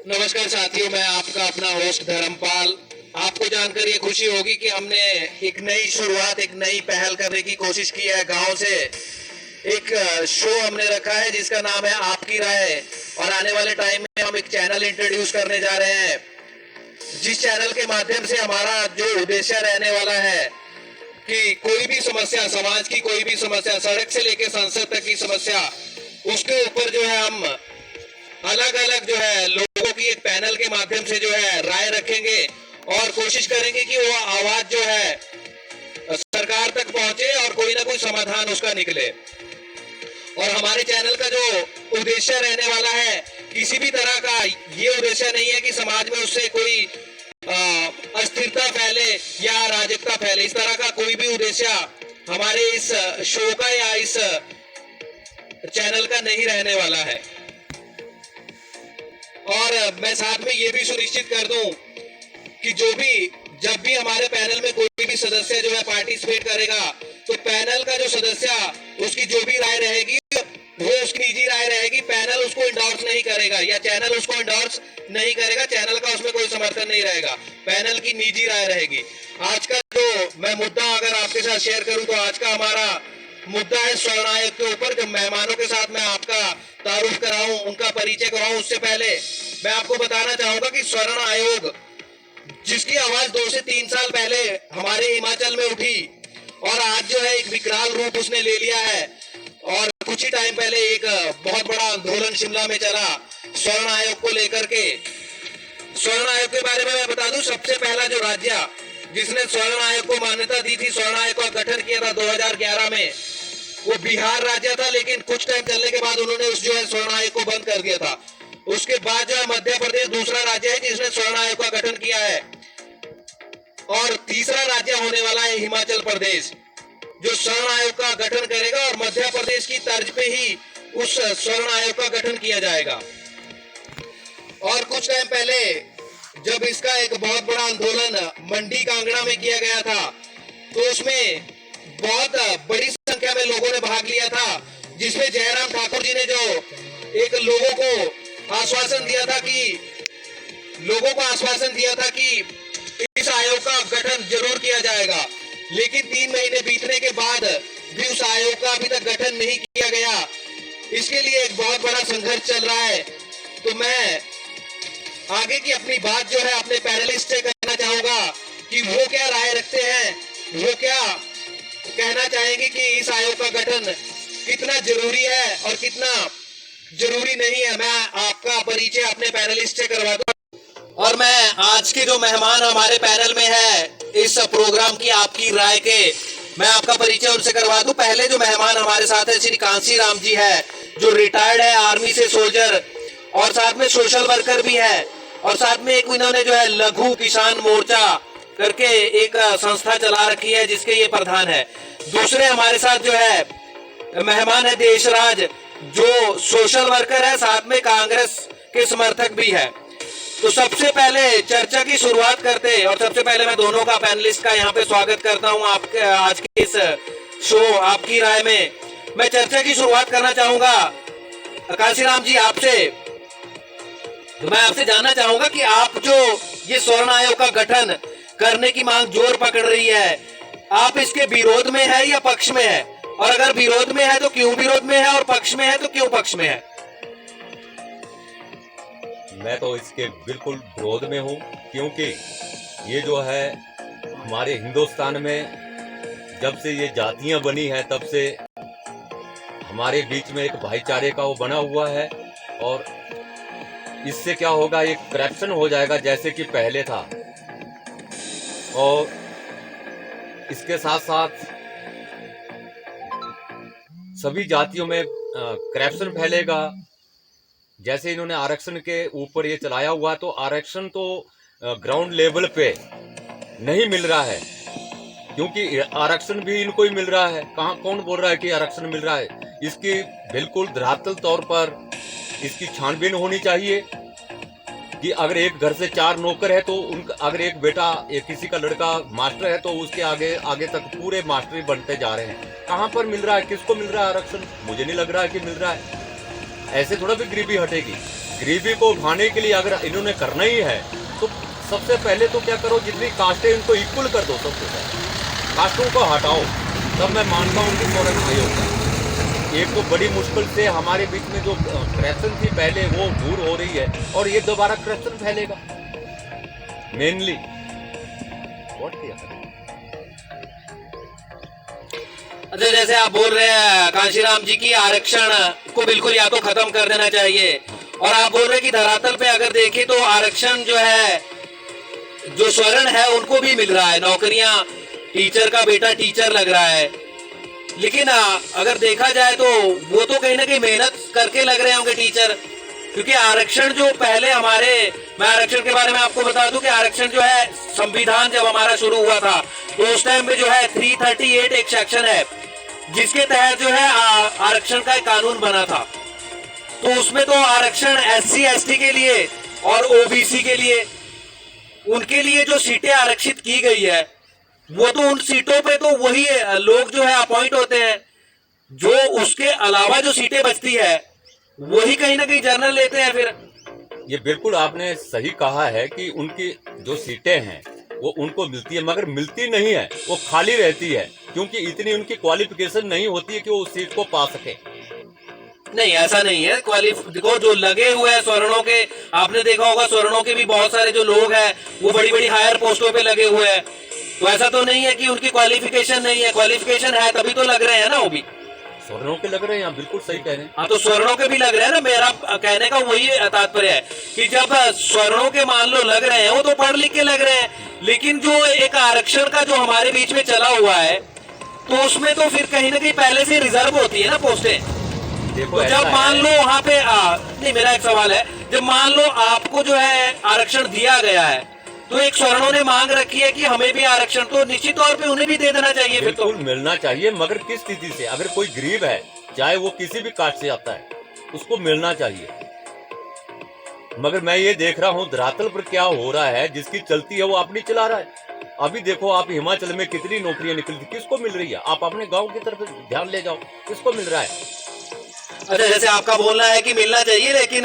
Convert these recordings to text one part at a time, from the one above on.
नमस्कार साथियों, मैं आपका अपना होस्ट धर्मपाल। आपको जानकर ये खुशी होगी कि हमने एक नई शुरुआत, एक नई पहल करने की कोशिश की है। गांव से एक शो हमने रखा है जिसका नाम है आपकी राय, और आने वाले टाइम में हम एक चैनल इंट्रोड्यूस करने जा रहे हैं, जिस चैनल के माध्यम से हमारा जो उद्देश्य रहने वाला है कि कोई भी समस्या, समाज की कोई भी समस्या, सड़क से लेकर संसद तक की समस्या, उसके ऊपर जो है हम अलग अलग जो है लोगों की एक पैनल के माध्यम से जो है राय रखेंगे और कोशिश करेंगे कि वो आवाज जो है सरकार तक पहुंचे और कोई ना कोई समाधान उसका निकले। और हमारे चैनल का जो उद्देश्य रहने वाला है, किसी भी तरह का ये उद्देश्य नहीं है कि समाज में उससे कोई अस्थिरता फैले या अराजकता फैले। इस तरह का कोई भी उद्देश्य हमारे इस शो का या इस चैनल का नहीं रहने वाला है। और मैं साथ में ये भी सुनिश्चित कर दूं कि जब भी हमारे पैनल में कोई भी सदस्य जो है पार्टिसिपेट करेगा, तो पैनल का जो सदस्य, उसकी जो भी राय रहेगी वो उसकी निजी राय रहेगी। पैनल उसको इंडोर्स नहीं करेगा या चैनल उसको इंडोर्स नहीं करेगा, चैनल का उसमें कोई समर्थन नहीं रहेगा, पैनल की निजी राय रहेगी। आज का जो मैं मुद्दा अगर आपके साथ शेयर करूं, तो आज का हमारा मुद्दा है स्वर्ण आयोग के ऊपर। जब मेहमानों के साथ मैं आपका तारुफ कराऊं, उनका परिचय कराऊं, उससे पहले मैं आपको बताना चाहूंगा कि स्वर्ण आयोग, जिसकी आवाज 2 से 3 साल पहले हमारे हिमाचल में उठी और आज जो है एक विकराल रूप उसने ले लिया है, और कुछ ही टाइम पहले एक बहुत बड़ा आंदोलन शिमला में चला स्वर्ण आयोग को लेकर के। स्वर्ण आयोग के बारे में मैं बता दूं, सबसे पहला जो राज्य जिसने स्वर्ण आयोग को मान्यता दी थी, स्वर्ण आयोग का गठन किया था 2011 में, वो बिहार राज्य था। लेकिन कुछ टाइम चलने के बाद उन्होंने उस जो है स्वर्ण आयोग को बंद कर दिया था। उसके बाद जो है मध्य प्रदेश दूसरा राज्य है जिसने स्वर्ण आयोग का गठन किया है, और तीसरा राज्य होने वाला है हिमाचल प्रदेश, जो स्वर्ण आयोग का गठन करेगा, और मध्य प्रदेश की तर्ज पे ही उस स्वर्ण आयोग का गठन किया जाएगा। और कुछ टाइम पहले जब इसका एक बहुत बड़ा आंदोलन मंडी कांगड़ा में किया गया था, तो उसमें बहुत बड़ी संख्या में लोगों ने भाग लिया था, जिसमें जयराम ठाकुर जी ने जो एक लोगों को आश्वासन दिया था कि इस आयोग का गठन जरूर किया जाएगा। लेकिन 3 महीने बीतने के बाद भी उस आयोग का अभी तक गठन नहीं किया गया। इसके लिए एक बहुत बड़ा संघर्ष चल रहा है। तो मैं आगे की अपनी बात जो है अपने पैनलिस्ट से कहना चाहूंगा कि वो क्या राय रखते हैं, वो क्या कहना चाहेंगे कि इस आयोग का गठन कितना जरूरी है और कितना जरूरी नहीं है। मैं आपका परिचय अपने पैनलिस्ट से करवा दूं, और मैं आज के जो मेहमान हमारे पैनल में है इस प्रोग्राम की आपकी राय के, मैं आपका परिचय उनसे करवा दूं। पहले जो मेहमान हमारे साथ है श्री कांसी राम जी है, जो रिटायर्ड है आर्मी से सोल्जर, और साथ में सोशल वर्कर भी है, और साथ में एक इन्होंने जो है लघु किसान मोर्चा करके एक संस्था चला रखी है जिसके ये प्रधान है। दूसरे हमारे साथ जो है मेहमान है देशराज, जो सोशल वर्कर है, साथ में कांग्रेस के समर्थक भी है। तो सबसे पहले चर्चा की शुरुआत करते हैं, और सबसे पहले मैं दोनों का पैनलिस्ट का यहाँ पे स्वागत करता हूँ आपके आज के इस शो आपकी राय में। मैं चर्चा की शुरुआत करना चाहूंगा कांसीराम जी आपसे। तो मैं आपसे जानना चाहूंगा कि आप जो ये स्वर्ण आयोग का गठन करने की मांग जोर पकड़ रही है, आप इसके विरोध में है या पक्ष में है? और अगर विरोध में है तो क्यों विरोध में है, और पक्ष में है तो क्यों पक्ष में है? मैं तो इसके बिल्कुल विरोध में हूँ, क्योंकि ये जो है हमारे हिंदुस्तान में जब से ये जातियां बनी हैं, तब से हमारे बीच में एक भाईचारे का वो बना हुआ है, और इससे क्या होगा, एक करप्शन हो जाएगा जैसे कि पहले था। और इसके साथ साथ सभी जातियों में करप्शन फैलेगा। जैसे इन्होंने आरक्षण के ऊपर ये चलाया हुआ, तो आरक्षण तो ग्राउंड लेवल पे नहीं मिल रहा है, क्योंकि आरक्षण भी इनको ही मिल रहा है। कहाँ कौन बोल रहा है कि आरक्षण मिल रहा है? इसकी बिल्कुल धरातल तौर पर इसकी छानबीन होनी चाहिए कि अगर एक घर से 4 नौकर है, तो उनका अगर एक बेटा किसी का लड़का मास्टर है, तो उसके आगे आगे तक पूरे मास्टर ही बनते जा रहे हैं। कहाँ पर मिल रहा है, किसको मिल रहा है आरक्षण? मुझे नहीं लग रहा है कि मिल रहा है। ऐसे थोड़ा भी गरीबी हटेगी। गरीबी को उठाने के लिए अगर इन्होंने करना ही है तो सबसे पहले तो क्या करो, जितनी कास्टें इनको इक्वल कर दो, सबसे पहले कास्टों को हटाओ, तब मैं मानता हूँ कि फौरन सही होगा। एक तो बड़ी मुश्किल से हमारे बीच में जो करप्शन थी पहले वो दूर हो रही है, और ये दोबारा करप्शन फैलेगा मेनली। व्हाट किया अच्छा, जैसे आप बोल रहे हैं कांशीराम जी की आरक्षण को बिल्कुल या तो खत्म कर देना चाहिए, और आप बोल रहे हैं कि धरातल पे अगर देखें तो आरक्षण जो है, जो स्वर्ण है उनको भी मिल रहा है, नौकरियां, टीचर का बेटा टीचर लग रहा है, लेकिन अगर देखा जाए तो वो तो कहीं ना कहीं मेहनत करके लग रहे होंगे टीचर, क्योंकि आरक्षण जो पहले हमारे, मैं आरक्षण के बारे में आपको बता दूं कि आरक्षण जो है संविधान जब हमारा शुरू हुआ था तो उस टाइम में जो है 338 एक सेक्शन है जिसके तहत जो है आरक्षण का एक कानून बना था। तो उसमें तो आरक्षण SC ST के लिए और OBC के लिए, उनके लिए जो सीटें आरक्षित की गई है वो तो उन सीटों पे तो वही लोग जो है अपॉइंट होते हैं, जो उसके अलावा जो सीटें बचती है वही कहीं ना कहीं जनरल लेते हैं फिर। ये बिल्कुल आपने सही कहा है कि उनकी जो सीटें हैं वो उनको मिलती है, मगर मिलती नहीं है, वो खाली रहती है, क्योंकि इतनी उनकी क्वालिफिकेशन नहीं होती है कि वो उस सीट को पा सके। नहीं, ऐसा नहीं है। देखो जो लगे हुए हैं स्वर्णों के, आपने देखा होगा स्वर्णों के भी बहुत सारे जो लोग हैं वो बड़ी बड़ी हायर पोस्टों पे लगे हुए हैं, तो ऐसा तो नहीं है कि उनकी क्वालिफिकेशन नहीं है, क्वालिफिकेशन है तभी तो लग रहे हैं ना। वो भी स्वर्णों के लग रहे हैं, बिल्कुल सही कह रहे हैं। हाँ, तो स्वर्णों के भी लग रहे हैं ना। मेरा कहने का वही तात्पर्य है कि जब स्वर्णों के मान लो लग रहे हैं, वो तो पढ़ लिख के लग रहे हैं, लेकिन जो एक आरक्षण का जो हमारे बीच में चला हुआ है तो उसमें तो फिर कहीं ना कहीं पहले से रिजर्व होती है ना पोस्टें। देखो तो जब मान लो वहाँ पे नहीं, मेरा एक सवाल है, जब मान लो आपको जो है आरक्षण दिया गया है तो एक स्वर्णों ने मांग रखी है कि हमें भी आरक्षण, तो निश्चित तौर पे उन्हें भी दे देना चाहिए। फिर तो मिलना चाहिए, मगर किस स्थिति से? अगर कोई गरीब है, चाहे वो किसी भी कास्ट से आता है, उसको मिलना चाहिए। मगर मैं ये देख रहा हूँ धरातल पर क्या हो रहा है, जिसकी चलती है वो अपनी चला रहा है। अभी देखो आप हिमाचल में कितनी नौकरियां निकली थी, किसको मिल रही है? आप अपने गांव की तरफ ध्यान ले जाओ, किसको मिल रहा है? अच्छा, जैसे आपका बोलना है कि मिलना चाहिए, लेकिन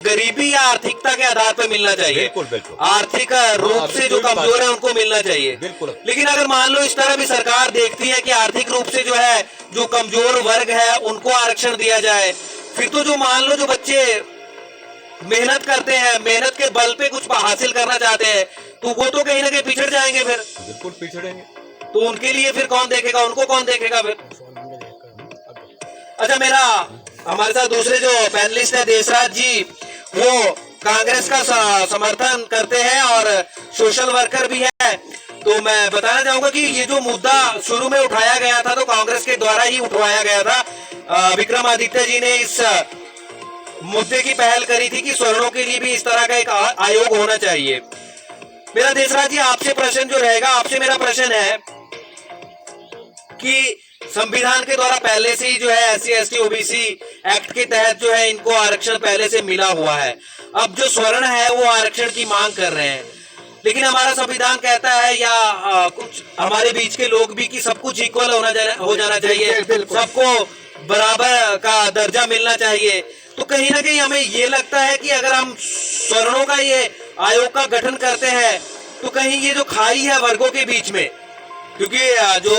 गरीबी या आर्थिकता के आधार पर मिलना चाहिए। बिल्कुल बिल्कुल। आर्थिक रूप से जो कमजोर है उनको मिलना चाहिए, बिल्कुल। लेकिन अगर मान लो इस तरह भी सरकार देखती है कि आर्थिक रूप से जो है जो कमजोर वर्ग है उनको आरक्षण दिया जाए, फिर तो जो मान लो जो बच्चे मेहनत करते हैं, मेहनत के बल पे कुछ हासिल करना चाहते हैं, तो वो तो कहीं ना कहीं पिछड़ जाएंगे फिर। बिल्कुल पिछड़ेंगे। तो उनके लिए फिर कौन देखेगा, उनको कौन देखेगा फिर? अच्छा, मेरा हमारे साथ दूसरे जो पैनलिस्ट है देशराज जी, वो कांग्रेस का समर्थन करते हैं और सोशल वर्कर भी है। तो मैं बताना चाहूंगा कि ये जो मुद्दा शुरू में उठाया गया था तो कांग्रेस के द्वारा ही उठवाया गया था। विक्रमादित्य जी ने इस मुद्दे की पहल करी थी कि स्वर्णों के लिए भी इस तरह का एक आयोग होना चाहिए। मेरा देशराज जी आपसे प्रश्न जो रहेगा, आपसे मेरा प्रश्न है कि संविधान के द्वारा पहले से ही जो है SC ST OBC एक्ट के तहत जो है इनको आरक्षण पहले से मिला हुआ है। अब जो स्वर्ण है वो आरक्षण की मांग कर रहे हैं, लेकिन हमारा संविधान कहता है या कुछ हमारे बीच के लोग भी कि सब कुछ इक्वल हो जाना चाहिए, सबको बराबर का दर्जा मिलना चाहिए। तो कहीं ना कहीं हमें ये लगता है कि अगर हम स्वर्णों का ये आयोग का गठन करते हैं तो कहीं ये जो खाई है वर्गों के बीच में, क्योंकि जो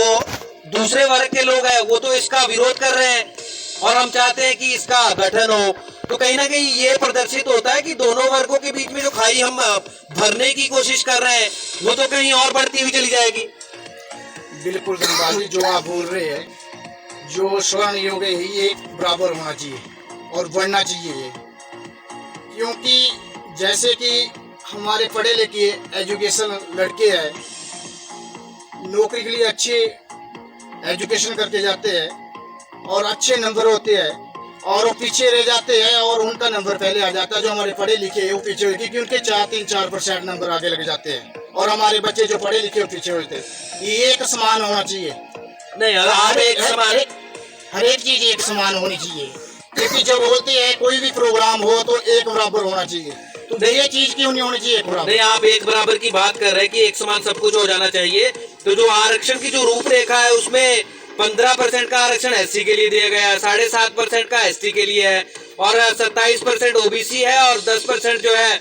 दूसरे वर्ग के लोग हैं वो तो इसका विरोध कर रहे हैं और हम चाहते हैं कि इसका गठन हो, तो कहीं ना कहीं ये प्रदर्शित होता है कि दोनों वर्गों के बीच में जो खाई हम भरने की कोशिश कर रहे हैं वो तो कहीं और बढ़ती हुई चली जाएगी। बिल्कुल धनबाद जी, जो आप बोल रहे हैं, जो स्वर्ण योग है ये बराबर होना चाहिए और बढ़ना चाहिए, क्योंकि जैसे कि हमारे पढ़े लिखे एजुकेशन लड़के हैं, नौकरी के लिए अच्छे एजुकेशन करके जाते हैं और अच्छे नंबर होते हैं और वो पीछे रह जाते हैं और उनका नंबर पहले आ जाता है। जो हमारे पढ़े लिखे हैं वो पीछे होते हैं, क्योंकि उनके 3-4% नंबर आगे लग जाते हैं और हमारे बच्चे जो पढ़े लिखे वो पीछे होते हैं। ये एक समान होना चाहिए। नहीं, आप एक समान, हर एक चीज एक समान होनी चाहिए, क्योंकि जब बोलते हैं कोई भी प्रोग्राम हो तो एक बराबर होना चाहिए, तो ये चीज क्यों नहीं होनी चाहिए एक बराबर? नहीं, आप एक बराबर की बात कर रहे हैं कि एक समान सब कुछ हो जाना चाहिए। तो जो आरक्षण की जो रूपरेखा है उसमें 15% का आरक्षण SC के लिए दिया गया है, 7.5% का ST के लिए है, और 27% ओबीसी है और 10% जो है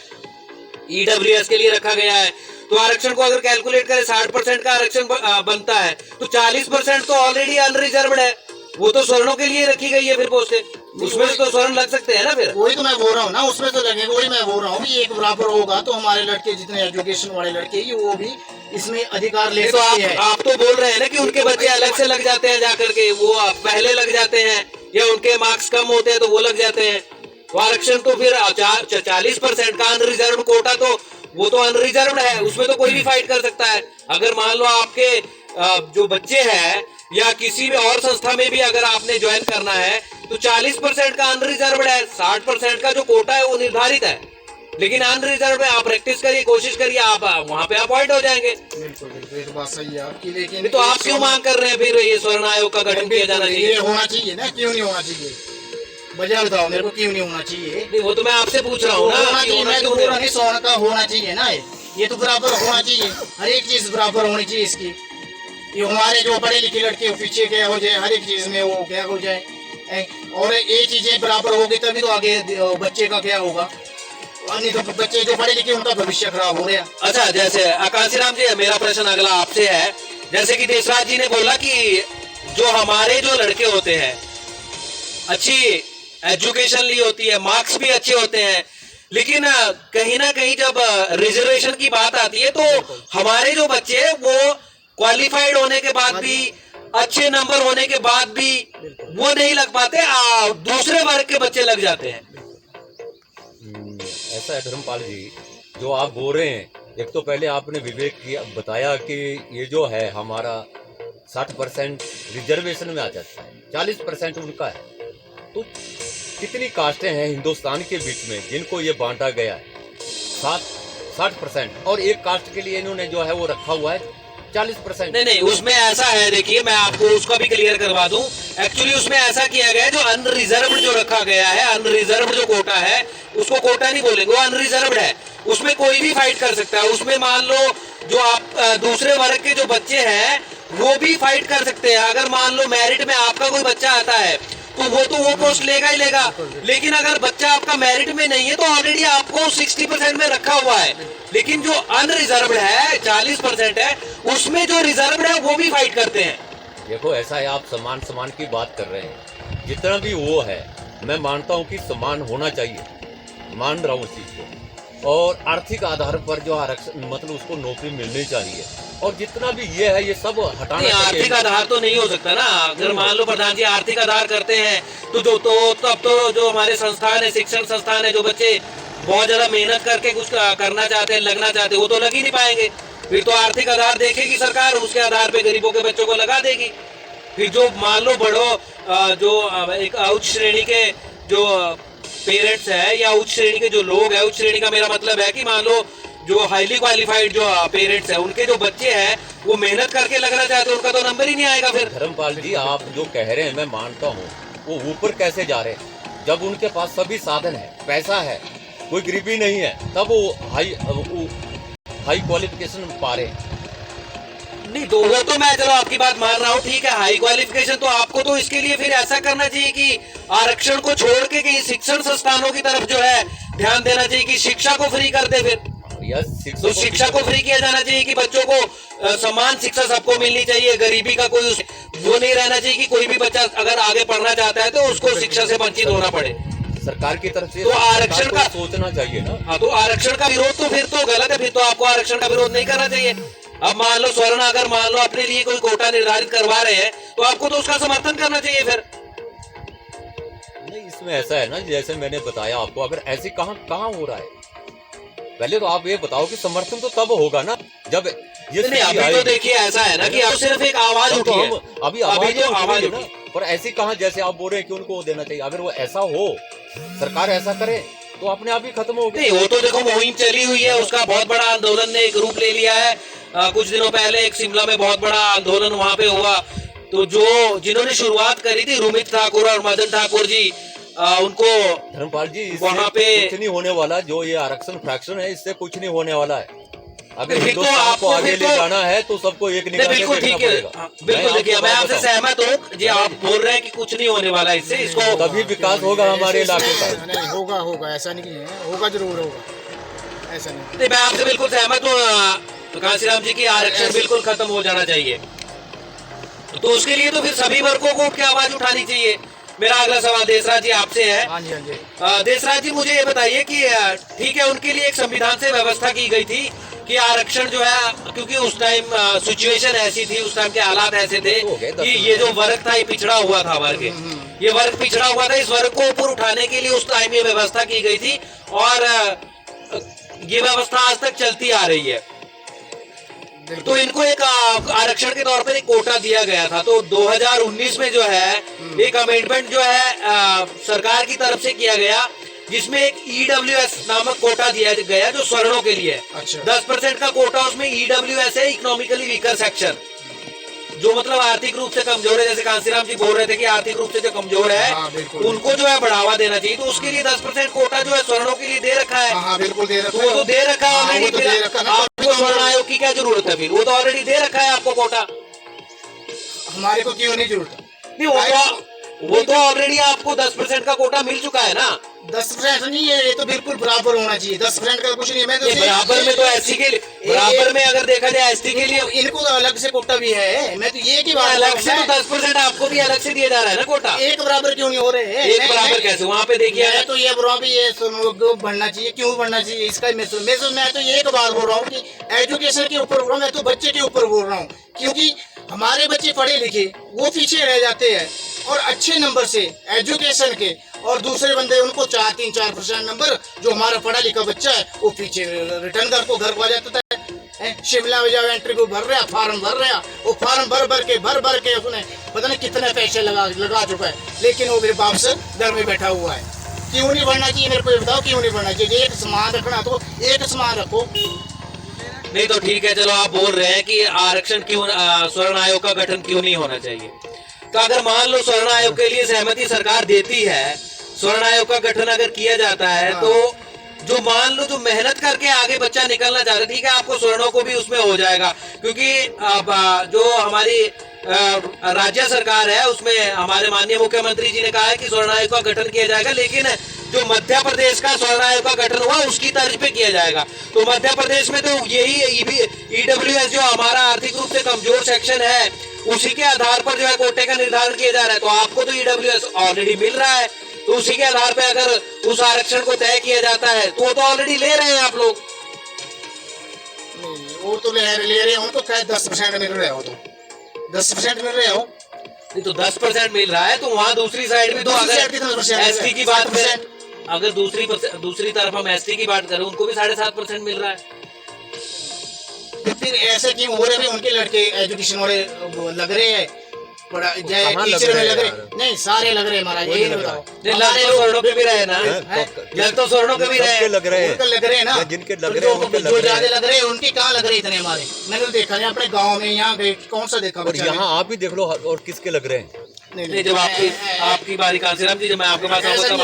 ईडब्ल्यूएस के लिए रखा गया है। तो आरक्षण को अगर कैलकुलेट करें 60% का आरक्षण बनता है, तो 40% तो ऑलरेडी अनरिजर्व्ड है, वो तो स्वर्णों के लिए रखी गई है फिर पोस्टें, उसमें से तो स्वर्ण लग सकते हैं ना फिर। वही तो मैं बोल रहा हूँ ना, उसमें तो लगेगा। वही मैं बोल रहा हूँ कि एक बराबर होगा तो हमारे लड़के जितने एजुकेशन वाले लड़के हैं वो भी इसमें अधिकार ले तो सकते हैं। आप तो बोल रहे हैं ना कि उनके बच्चे अलग से लग जाते हैं जाकर के, वो पहले लग जाते हैं या उनके मार्क्स कम होते हैं तो वो लग जाते हैं। तो आरक्षण तो फिर 40% का अनरिजर्व कोटा, तो वो तो अनरिजर्व है, उसमें तो कोई भी फाइट कर सकता है। अगर मान लो आपके जो बच्चे हैं या किसी भी और संस्था में भी अगर आपने ज्वाइन करना है तो 40% का अनरिजर्व है, 60% का जो कोटा है वो निर्धारित है, लेकिन अनरिजर्व है। आप प्रैक्टिस करिए, कोशिश करिए, आप वहां पे अपॉइंट हो जाएंगे। बिल्कुल बिल्कुल, ये तो बात सही है आपकी। लेकिन तो आप क्यों मांग कर रहे हैं फिर ये स्वर्ण आयोग का गठन किया जाना चाहिए? ये होना चाहिए ना, क्यों नहीं होना चाहिए? वजह बताओ मेरे को, क्यों नहीं होना चाहिए? नहीं, वो तो मैं आपसे पूछ रहा हूँ ना। होना चाहिए, मैं तो बोल रहा हूँ स्वर्ण का होना चाहिए ना, ये तो बराबर होना चाहिए, हर एक चीज बराबर होनी चाहिए इसकी। ये हमारे जो पढ़े लिखे लड़के पीछे क्या हो जाए, हर एक चीज में वो क्या हो जाए, और ये चीजें बराबर होगी तभी तो आगे बच्चे का क्या होगा। नहीं तो बच्चे जो पढ़े लिखे उनका भविष्य खराब हो गया। अच्छा, जैसे आकाशी राम जी, मेरा प्रश्न अगला आपसे है। जैसे कि देशराज जी ने बोला कि जो हमारे जो लड़के होते हैं, अच्छी एजुकेशन ली होती है, मार्क्स भी अच्छे होते हैं, लेकिन कहीं ना कहीं जब रिजर्वेशन की बात आती है तो हमारे जो बच्चे हैं वो क्वालिफाइड होने के बाद भी, अच्छे नंबर होने के बाद भी वो नहीं लग पाते, दूसरे वर्ग के बच्चे लग जाते हैं। ऐसा है धर्मपाल जी, जो आप बोल रहे हैं, एक तो पहले आपने विवेक किया, बताया कि ये जो है हमारा 60% रिजर्वेशन में आ जाता है, 40% उनका है। तो कितनी कास्टें हैं हिंदुस्तान के बीच में जिनको ये बांटा गया है 60%, और एक कास्ट के लिए इन्होंने जो है वो रखा हुआ है 40%। नहीं, उसमें ऐसा है, देखिए मैं आपको उसका भी क्लियर करवा दूं। एक्चुअली उसमें ऐसा किया गया है, जो अनरिजर्व जो रखा गया है, अनरिजर्व जो कोटा है उसको कोटा नहीं बोलेंगे, वो अनरिजर्व है, उसमें कोई भी फाइट कर सकता है। उसमें मान लो जो आप दूसरे वर्ग के जो बच्चे हैं वो भी फाइट कर सकते हैं। अगर मान लो मेरिट में आपका कोई बच्चा आता है तो वो पोस्ट लेगा ही लेगा, लेकिन अगर बच्चा आपका मेरिट में नहीं है तो ऑलरेडी आपको 60% में रखा हुआ है, लेकिन जो अनरिजर्व्ड है 40% है, उसमें जो रिजर्व्ड है वो भी फाइट करते हैं। देखो ऐसा है, आप समान की बात कर रहे हैं, जितना भी वो है मैं मानता हूँ कि समान होना चाहिए, मान रहा हूँ उस चीज को, और आर्थिक आधार पर जो आरक्षण मतलब उसको नौकरी मिलनी चाहिए, और जितना भी ये है ये सब हटाना चाहिए। आर्थिक आधार तो नहीं हो सकता ना, अगर मान लो प्रधान जी आर्थिक आधार करते हैं तो तब तो जो हमारे संस्थान है, शिक्षण संस्थान है, जो बच्चे बहुत ज्यादा मेहनत करके कुछ करना चाहते हैं, लगना चाहते हैं, वो तो लग ही नहीं पाएंगे। फिर तो आर्थिक आधार देखेगी सरकार, उसके आधार पे गरीबों के बच्चों को लगा देगी। फिर जो मान लो बड़ो जो एक उच्च श्रेणी के जो पेरेंट्स है या उच्च श्रेणी के जो लोग है, उच्च श्रेणी का मेरा मतलब है कि मान लो जो हाईली क्वालिफाइड जो पेरेंट्स है, उनके जो बच्चे हैं वो मेहनत करके लगना चाहते हैं, उनका तो नंबर ही नहीं आएगा। फिर धर्मपाल जी आप जो कह रहे हैं मैं मानता हूँ, वो ऊपर कैसे जा रहे हैं जब उनके पास सभी साधन है, पैसा है, कोई गरीबी नहीं है, तब वो हाई क्वालिफिकेशन पा रहे हैं। नहीं तो वो तो मैं चलो आपकी बात मान रहा हूँ, ठीक है, हाई क्वालिफिकेशन, तो आपको तो इसके लिए फिर ऐसा करना चाहिए कि आरक्षण को छोड़ के कहीं शिक्षण संस्थानों की तरफ जो है ध्यान देना चाहिए कि शिक्षा को फ्री कर दे। फिर तो शिक्षा को फ्री किया जाना चाहिए कि बच्चों को समान शिक्षा सबको मिलनी चाहिए, गरीबी का कोई वो नहीं रहना चाहिए कि कोई भी बच्चा अगर आगे पढ़ना चाहता है तो उसको शिक्षा से वंचित होना पड़े। सरकार की तरफ से तो आरक्षण का सोचना चाहिए ना। हाँ, तो आरक्षण का विरोध तो फिर तो गलत है, फिर तो आपको आरक्षण का विरोध नहीं करना चाहिए। अब मान लो स्वर्ण अगर मान लो अपने लिए कोई कोटा निर्धारित करवा रहे हैं तो आपको तो उसका समर्थन करना चाहिए। फिर नहीं, इसमें ऐसा है ना, जैसे मैंने बताया आपको, अगर ऐसे कहाँ हो रहा है, पहले तो आप ये बताओ कि समर्थन तो तब होगा ना जब ये नहीं, अभी तो देखिए ऐसा है ना कि अब सिर्फ एक आवाज उठी है, अभी तो आवाज उठी, पर ऐसी कहाँ जैसे आप बोल रहे हैं कि उनको देना चाहिए, अगर वो ऐसा हो, सरकार ऐसा करे तो अपने आप ही खत्म हो गया। नहीं, वो तो देखो मुहिम चली हुई है, उसका बहुत बड़ा आंदोलन ने एक रूप ले लिया है। कुछ दिनों पहले एक शिमला में बहुत बड़ा आंदोलन वहां पे हुआ, तो जिन्होंने शुरुआत करी थी रुमित ठाकुर और मदन ठाकुर जी, उनको धर्मपाल जी वहां पे कुछ नहीं होने वाला, जो ये आरक्षण फ्रैक्शन है इससे कुछ नहीं होने वाला है। अगर फिर तो हिंदुस्तान को आपको आगे फिर ले तो- जाना है तो सबको एक निगाह से बिल्कुल देखना ठीक है, पड़ेगा। हाँ, बिल्कुल मैं देखिए आपको मैं बात आपसे बताऊं, सहमत हूँ जी। आप बोल रहे हैं कि कुछ नहीं होने वाला इससे, इसको तभी विकास होगा हमारे इलाके का। नहीं होगा, होगा, ऐसा नहीं है, होगा जरूर होगा, ऐसा नहीं। नहीं, मैं आपसे बिल्कुल सहमत हूँ कांसीराम जी की आरक्षण बिल्कुल खत्म हो जाना चाहिए। तो उसके लिए तो फिर सभी वर्गों को क्या आवाज उठानी चाहिए। मेरा अगला सवाल देशराज जी आपसे है। हाँ जी, हाँ जी। देशराज जी मुझे ये बताइए कि ठीक है, उनके लिए एक संविधान से व्यवस्था की गई थी कि आरक्षण जो है, क्योंकि उस टाइम सिचुएशन ऐसी थी, उस टाइम के हालात ऐसे थे कि ये जो वर्ग था ये पिछड़ा हुआ था वर्ग, ये वर्ग पिछड़ा हुआ था, इस वर्ग को ऊपर उठाने के लिए उस टाइम ये व्यवस्था की गई थी और ये व्यवस्था आज तक चलती आ रही है। तो इनको एक आरक्षण के तौर पर एक कोटा दिया गया था। तो 2019 में जो है एक अमेंडमेंट जो है सरकार की तरफ से किया गया, जिसमें एक EWS नामक कोटा दिया गया जो स्वर्णों के लिए है। अच्छा। 10% का कोटा उसमें EWS है, इकोनॉमिकली वीकर सेक्शन, जो मतलब आर्थिक रूप से कमजोर है। जैसे कांसीराम जी बोल रहे थे कि आर्थिक रूप से जो कमजोर है हाँ, बिल्कुल, उनको जो है बढ़ावा देना चाहिए। तो उसके लिए 10% कोटा जो है स्वर्णों के लिए दे रखा है। हाँ, बिल्कुल दे रखा वो तो दे रखा है हाँ, ऑलरेडी। वो तो दे रखा है ना। आपको स्वर्ण आयोग की क्या जरूरत है? फिर वो तो ऑलरेडी दे रखा है आपको कोटा। हमारे को क्यों नहीं जरूरत? नहीं, वो तो ऑलरेडी आपको 10% का कोटा मिल चुका है ना। 10% नहीं है, ये तो बिल्कुल बराबर होना चाहिए। 10% का कुछ नहीं है। मैं तो बराबर में तो एससी के लिए, बराबर में अगर देखा जाए एसटी के लिए इनको तो अलग से कोटा भी है। मैं तो ये की बात अलग से तो 10% आपको भी अलग से दिया जा रहा है ना कोटा। एक बराबर क्यों नहीं हो रहे हैं? एक बराबर कैसे? वहाँ पे देखिए मैं तो ये बोल रहा हूँ कि ये बढ़ना चाहिए। क्यों बढ़ना चाहिए इसका मैं तो एक बात बोल रहा हूँ कि एजुकेशन के ऊपर बोल रहा हूँ, मैं तो बच्चे के ऊपर बोल रहा हूँ। क्योंकि हमारे बच्चे पढ़े लिखे वो पीछे रह जाते हैं और अच्छे नंबर से एजुकेशन के, और दूसरे बंदे उनको 3-4% नंबर, जो हमारा पढ़ा लिखा बच्चा है वो पीछे रिटर्न घर को आ जाता है। शिमला में जाओ, एंट्री को भर रहा, फॉर्म भर रहा, वो फॉर्म भर के उसने पता नहीं कितने पैसे लगा चुका है, लेकिन वो मेरे बाप से घर में बैठा हुआ है। क्यों नहीं बढ़ना चाहिए? मेरे को ये बताओ, क्यों नहीं बढ़ना चाहिए? एक समान रखना तो एक समान रखो। नहीं तो ठीक है, चलो आप बोल रहे हैं कि आरक्षण क्यों, स्वर्ण आयोग का गठन क्यों नहीं होना चाहिए। तो अगर मान लो स्वर्ण आयोग के लिए सहमति सरकार देती है, स्वर्ण आयोग का गठन अगर किया जाता है, तो जो मान लो जो मेहनत करके आगे बच्चा निकलना चाह रहा है, ठीक है, आपको स्वर्णों को भी उसमें हो जाएगा, क्योंकि जो हमारी राज्य सरकार है उसमें हमारे माननीय मुख्यमंत्री जी ने कहा है कि स्वर्ण आयोग का गठन किया जाएगा, लेकिन जो मध्य प्रदेश का स्वर्ण आयोग का गठन हुआ उसकी तर्ज पे किया जाएगा। तो मध्य प्रदेश में तो यही EWS जो हमारा आर्थिक रूप से कमजोर सेक्शन है, उसी के आधार पर जो है कोटे का निर्धारण किया जा रहा है। तो आपको तो EWS ऑलरेडी मिल रहा है, तो उसी के आधार पर अगर उस आरक्षण को तय किया जाता है तो वो तो ऑलरेडी ले रहे हैं आप लोग। वो तो ले रहे हो, उनको क्या 10% मिल रहा है? वो तो 10% मिल रहे हो। नहीं तो 10% मिल रहा है, तो वहाँ दूसरी साइड में तो अगर एसटी की बात करें, अगर दूसरी तरफ हम एसटी की बात करें, उनको भी 7.5% मिल रहा है। फिर ऐसे क्यों हो रहे हैं? उनके लड़के एजुकेशन वाले लग रहे हैं, टीचर में लग रहे, नहीं सारे लग रहे हैं महाराज, यही नहीं बताओ। लग तो स्वर्णों पे भी रहे ना, लग तो स्वर्णों पे भी रहे, लग रहे हैं, लग रहे हैं ना, जिनके लग रहे हैं, जो ज्यादा लग रहे हैं उनके कहाँ लग रहे इतने? हमारे मैंने तो देखा नहीं अपने गाँव में, यहाँ गए कौन सा देखा? और यहाँ आप ही देख लो और किसके लग रहे हैं। नहीं, जब आपकी बारी कांसीराम जी, जब मैं आपके पास आऊंगा तब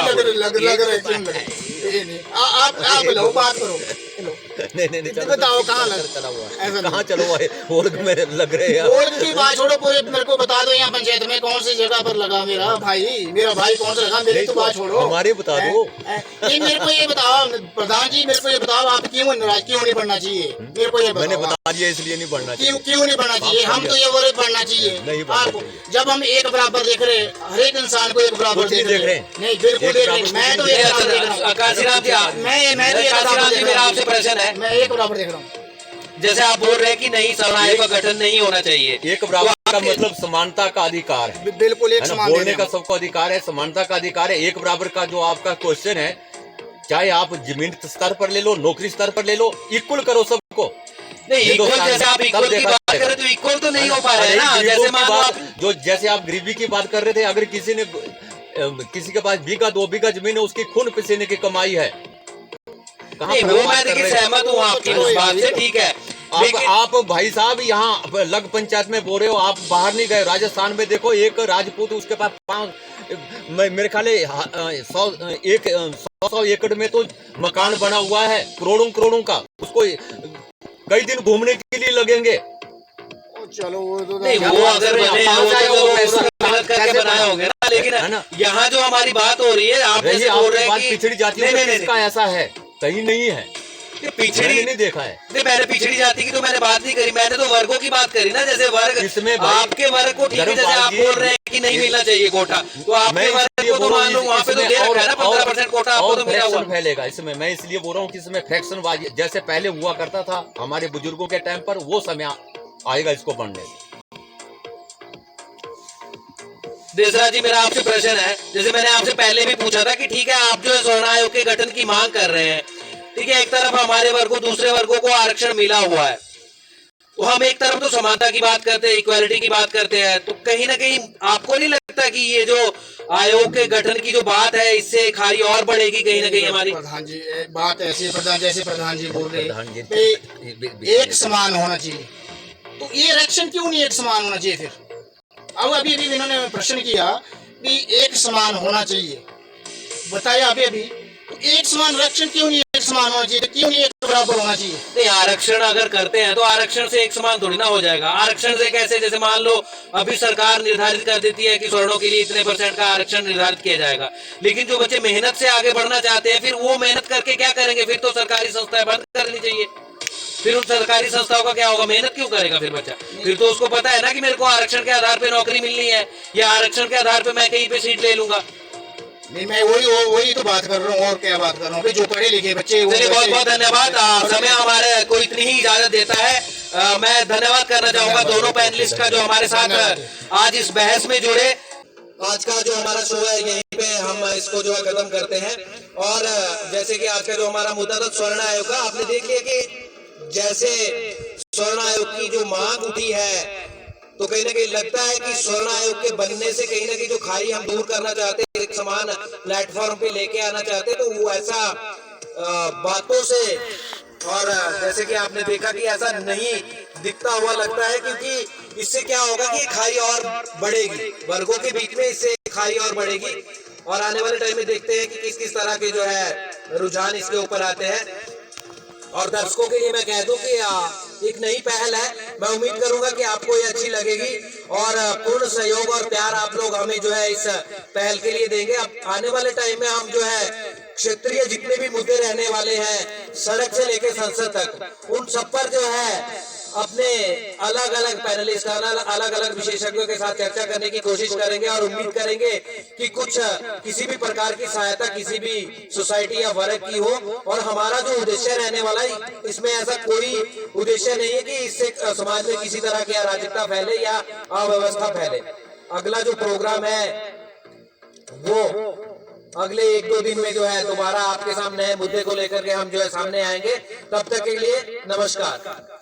आप लो बात करो। नहीं बताओ कहाँ चला हुआ है, ऐसा कहाँ चलो वोल्ग में लग रहे हैं। वोल्ग की बात छोड़ो, पूरे मेरे को बता दो यहाँ पंचायत में कौन सी जगह पर लगा मेरा भाई कौन सा लगा? मेरी तो बात छोड़ो, हमारे बता दो। ये मेरे को ये बताओ प्रधान जी, मेरे को ये बताओ आप क्यों नाराज, क्यों नहीं बढ़ना चाहिए? मेरे को ये मैंने बताओ, बता दिया इसलिए नहीं बढ़ना चाहिए। क्यों नहीं बढ़ना चाहिए? हम तो ये बोल रहे बढ़ना चाहिए। नहीं बढ़ना जब हम एक बराबर देख रहे, हर एक इंसान को एक बराबर देख रहे हैं। नहीं बिल्कुल देख रहे, मैं तो एक बराबर देख रहा हूँ। कांसीराम जी, मेरा आपसे प्रश्न है, मैं एक बराबर देख रहा हूँ। जैसे आप बोल रहे हैं कि नहीं, स्वर्ण आयोग का गठन नहीं होना चाहिए। एक बराबर का मतलब समानता का अधिकार है, बिल्कुल एक समान बोलने का सबको अधिकार है, समानता का अधिकार है। एक बराबर का जो आपका क्वेश्चन है, चाहे आप जमीन स्तर पर ले लो, नौकरी स्तर पर ले लो, इक्वल करो सबको। नहीं, इक्वल जैसे आप इक्वल की बात कर रहे, तो इक्वल तो नहीं हो पा रहा है ना। जैसे मान लो आप, जैसे आप गरीबी की बात कर रहे थे, अगर किसी के पास बीघा 2 बीघा जमीन है, उसकी खून पसीने की कमाई है। नहीं, वो मैं देखिए सहमत हूँ आपकी उस बात से, ठीक है। आप भाई साहब यहाँ लग पंचायत में बोल रहे हो, आप बाहर नहीं गए। राजस्थान में देखो, एक राजपूत उसके पास मेरे ख्याल 100 एकड़ में तो मकान बना हुआ है, करोड़ों का। उसको कई दिन घूमने के लिए लगेंगे। चलो वो तो नहीं, वो अगर बने हैं, वो तो मेहनत करके बनाए होंगे ना, लेकिन है ना? यहाँ जो हमारी बात हो रही है, आप रही जैसे बोल रहे आपकी बात हैं कि पिछड़ी जातियों में किसका ऐसा है, कहीं नहीं है, पिछड़ी मैंने नहीं देखा है। नहीं, मैंने पिछड़ी जाति की तो मैंने बात नहीं करी, मैंने तो वर्गों की बात करी ना। जैसे वर्ग इसमें भाई आपके वर्ग को ठीक है, जैसे आप बोल रहे हैं कि नहीं मिलना चाहिए कोटा, तो आपके वर्ग को तो मान लो वहाँ पे तो दे रखा है ना 15% कोटा, आपको तो मिला हुआ फैलेगा इसमें। मैं इसलिए बोल रहा हूँ कि इसमें फ्रैक्शन बाजी जैसे पहले हुआ करता था हमारे बुजुर्गों के टाइम पर, वो समय आएगा इसको बढ़ने। देसराज जी, मेरा आपसे प्रश्न है, जैसे मैंने आपसे पहले भी पूछा था कि ठीक है, आप जो है स्वर्ण आयोग के गठन की मांग कर रहे हैं, ठीक है, एक तरफ हमारे वर्गों, दूसरे वर्गों को आरक्षण मिला हुआ है, तो हम एक तरफ तो समानता की बात करते हैं, इक्वालिटी की बात करते हैं, तो कहीं ना कहीं आपको नहीं लगता कि ये जो आयोग के गठन की जो बात है, इससे खाई और बढ़ेगी कहीं ना कहीं हमारी? प्रधान जी, एक बात ऐसी है, प्रधान जैसे प्रधान जी बोल रहे प्रधान जी, हैं एक समान होना चाहिए, तो ये आरक्षण क्यों नहीं एक समान होना चाहिए फिर? अब अभी अभी इन्होंने प्रश्न किया कि एक समान होना चाहिए, बताया अभी अभी, तो एक समान आरक्षण क्यों नहीं एक समान होना चाहिए, तो क्यों नहीं एक बराबर होना चाहिए? नहीं, आरक्षण अगर करते हैं तो आरक्षण से एक समान थोड़ी ना हो जाएगा। आरक्षण से कैसे, जैसे मान लो अभी सरकार निर्धारित कर देती है कि स्वर्णों के लिए इतने % का आरक्षण निर्धारित किया जाएगा, लेकिन जो बच्चे मेहनत से आगे बढ़ना चाहते हैं, फिर वो मेहनत करके क्या करेंगे? फिर तो सरकारी संस्थाएं बंद करनी चाहिए। फिर उन सरकारी संस्थाओं का क्या होगा? मेहनत क्यों करेगा फिर बच्चा? फिर तो उसको पता है ना कि मेरे को आरक्षण के आधार पे नौकरी मिलनी है, या आरक्षण के आधार पे मैं कहीं पे सीट ले लूंगा। नहीं, मैं वही तो बात कर रहा हूँ, और क्या बात कर रहा हूँ, जो पढ़े लिखे बच्चे। चलिए, बहुत बहुत धन्यवाद, समय हमारे को इतनी ही इजाजत देता है। मैं धन्यवाद करना चाहूंगा दोनों पैनलिस्ट का जो हमारे साथ आज इस बहस में जुड़े। आज का जो हमारा शो है यहीं पे हम इसको जो है खत्म करते हैं। और जैसे कि आज का जो हमारा मुद्दा था स्वर्ण आयोग का, आपने देख लिया कि जैसे स्वर्ण आयोग की जो मांग उठी है, तो कहीं ना कहीं लगता है कि स्वर्ण आयोग के बनने से कहीं ना कहीं जो खाई हम दूर करना चाहते हैं, एक समान प्लेटफॉर्म पे लेके आना चाहते हैं, तो वो ऐसा बातों से, और जैसे कि आपने देखा कि ऐसा नहीं दिखता हुआ लगता है, क्योंकि इससे क्या होगा कि खाई और बढ़ेगी वर्गों के बीच में, इससे खाई और बढ़ेगी। और आने वाले टाइम में देखते हैं कि किस किस तरह के जो है रुझान इसके ऊपर आते हैं। और दर्शकों के लिए मैं कह दूं कि एक नई पहल है, मैं उम्मीद करूंगा कि आपको ये अच्छी लगेगी, और पूर्ण सहयोग और प्यार आप लोग हमें जो है इस पहल के लिए देंगे। अब आने वाले टाइम में हम जो है क्षेत्रीय जितने भी मुद्दे रहने वाले हैं, सड़क से लेकर संसद तक, उन सब पर जो है अपने अलग अलग पैनलिस्ट, अलग अलग विशेषज्ञों के साथ चर्चा करने की कोशिश करेंगे, और उम्मीद करेंगे कि किसी भी प्रकार की सहायता किसी भी सोसाइटी या वर्ग की हो। और हमारा जो उद्देश्य रहने वाला है, इसमें ऐसा कोई उद्देश्य नहीं है कि इससे समाज में किसी तरह की अराजकता फैले या अव्यवस्था फैले। अगला जो प्रोग्राम है वो अगले 1-2 दिन में जो है दोबारा आपके सामने मुद्दे को लेकर के हम जो है सामने आएंगे। तब तक के लिए नमस्कार।